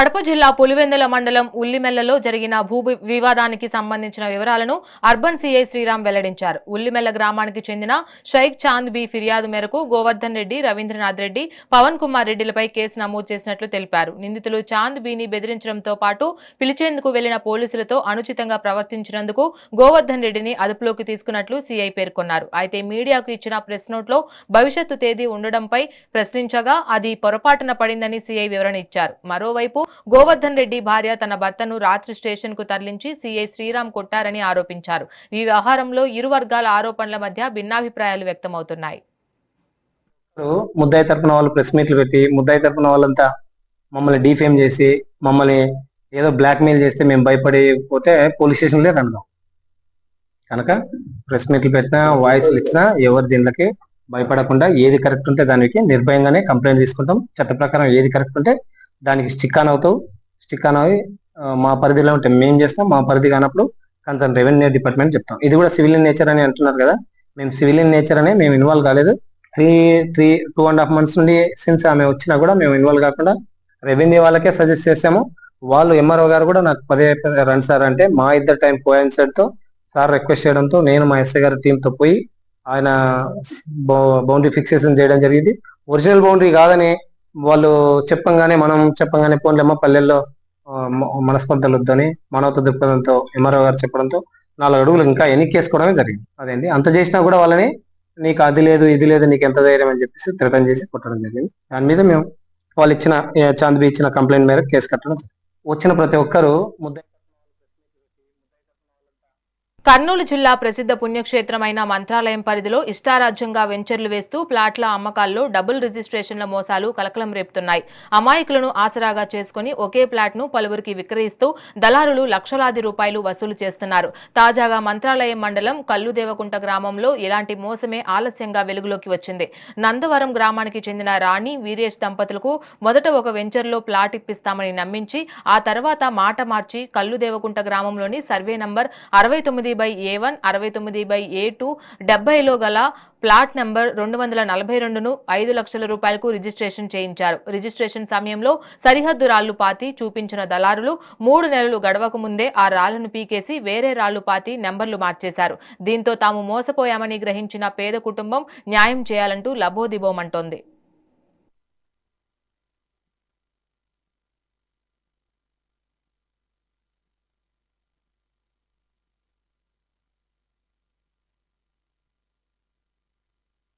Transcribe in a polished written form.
కడప జిల్లా పులివెందుల మండలం ఉల్లిమెల్లలో జరిగిన భూ వివాదానికి సంబంధించిన వివరాలను అర్బన్ సీఐ శ్రీరామ్ వెల్లడించారు. ఉల్లిమెల్ల గ్రామానికి చెందిన షైక్ చాంద్ బి ఫిర్యాదు మేరకు గోవర్ధన్ రెడ్డి, రవీంద్రనాథ్ రెడ్డి, పవన్ కుమార్ రెడ్డిలపై కేసు నమోదు చేసినట్లు తెలిపారు. నిందితులు చాంద్ బిని బెదిరించడంతో పాటు పిలిచేందుకు వెళ్లిన పోలీసులతో అనుచితంగా ప్రవర్తించినందుకు గోవర్ధన్ రెడ్డిని అదుపులోకి తీసుకున్నట్లు సీఐ పేర్కొన్నారు. అయితే మీడియాకు ఇచ్చిన ప్రెస్ నోట్లో భవిష్యత్తు తేదీ ఉండడంపై ప్రశ్నించగా అది పొరపాటున పడిందని సీఐ వివరణ ఇచ్చారు. మరోవైపు గోవర్ధన్ రెడ్డి భార్య తన భర్తను రాత్రి స్టేషన్ కు తరలించి సీఐ శ్రీరామ్ కొట్టారని ఆరోపించారు. ఈ వ్యవహారంలో ఇరు వర్గాల ఆరోపణల మధ్య భిన్నాభిప్రాయాలు వ్యక్తమవుతున్నాయి. ముద్దాయి తరపున వాళ్ళు ప్రెస్ మీట్లు పెట్టి ముద్దాయి తరపున వాళ్ళంతా మమ్మల్ని డిఫేమ్ చేసి మమ్మల్ని ఏదో బ్లాక్ మెయిల్ చేస్తే మేము భయపడిపోతే పోలీస్ స్టేషన్లే రండాం కనుక ప్రెస్ మీట్లు పెట్టినా వాయిస్లు ఇచ్చినా ఎవరు దీనికి భయపడకుండా ఏది కరెక్ట్ ఉంటే దానికి నిర్భయంగానే కంప్లైంట్ తీసుకుంటాం. చట్ట ప్రకారం ఏది కరెక్ట్ ఉంటే దానికి స్టిక్ ఆన్ అవుతావు. స్టిక్ ఆన్ అవి మా పరిధిలో ఉంటే మేము చేస్తాం. మా పరిధి కానప్పుడు కన్సర్న్ రెవెన్యూ డిపార్ట్మెంట్ చెప్తాం. ఇది కూడా సివిలియన్ నేచర్ అని అంటున్నారు కదా, మేము సివిలియన్ నేచర్ అనే మేము ఇన్వాల్వ్ కాలేదు. 2.5 months నుండి సిన్స్ ఆమె వచ్చినా కూడా మేము ఇన్వాల్వ్ కాకుండా రెవెన్యూ వాళ్ళకే సజెస్ట్ చేసాము. వాళ్ళు ఎంఆర్ఓ గారు కూడా నాకు పదే రండి సార్ అంటే మా ఇద్దరు టైం కోయిన్సైడ్ తో సార్ రిక్వెస్ట్ చేయడంతో నేను మా ఎస్ఐ గారి టీంతో పోయి ఆయన బౌండరీ ఫిక్సేషన్ చేయడం జరిగింది. ఒరిజినల్ బౌండరీ కాదని వాళ్ళు చెప్పంగానే పోన్లేమ్మ పల్లెల్లో మనస్పర్ధలు వద్దని మానవత దృక్పథంతో ఎంఆర్ఓ గారు చెప్పడంతో 4 అడుగులు ఇంకా ఎన్నికేసుకోవడమే జరిగింది. అదేంటి అంత చేసినా కూడా వాళ్ళని నీకు అది లేదు ఇది లేదు నీకు ఎంత ధైర్యం అని చెప్పేసి థ్రెటన్ చేసి కొట్టడం జరిగింది. దాని మీద మేము వాళ్ళు ఇచ్చిన చాంద్ బి ఇచ్చిన కంప్లైంట్ మేరకు కేసు కట్టడం. వచ్చిన ప్రతి ఒక్కరు కర్నూలు జిల్లా ప్రసిద్ధ పుణ్యక్షేత్రమైన మంత్రాలయం పరిధిలో ఇష్టారాజ్యంగా వెంచర్లు వేస్తూ ప్లాట్ల అమ్మకాల్లో డబుల్ రిజిస్ట్రేషన్ల మోసాలు కలకలం రేపుతున్నాయి. అమాయకులను ఆసరాగా చేసుకుని ఒకే ప్లాట్ను పలువురికి విక్రయిస్తూ దళారులు లక్షలాది రూపాయలు వసూలు చేస్తున్నారు. తాజాగా మంత్రాలయం మండలం కల్లుదేవకుంట గ్రామంలో ఇలాంటి మోసమే ఆలస్యంగా వెలుగులోకి వచ్చింది. నందవరం గ్రామానికి చెందిన రాణి వీరేష్ దంపతులకు మొదట ఒక వెంచర్లో ప్లాట్ ఇప్పిస్తామని నమ్మించి ఆ తర్వాత మాట మార్చి కల్లుదేవకుంట గ్రామంలోని సర్వే నంబర్ 69/A1, 69/A2, 70లో గల ప్లాట్ నంబర్ 242ను 5 లక్షల రూపాయలకు రిజిస్ట్రేషన్ చేయించారు. రిజిస్ట్రేషన్ సమయంలో సరిహద్దు రాళ్లు పాతి చూపించిన దళారులు 3 నెలలు గడవక ముందే ఆ రాళ్లను పీకేసి వేరే రాళ్లు పాతి నెంబర్లు మార్చేశారు. దీంతో తాము మోసపోయామని గ్రహించిన పేద కుటుంబం న్యాయం చేయాలంటూ లబోదిబోమంటోంది.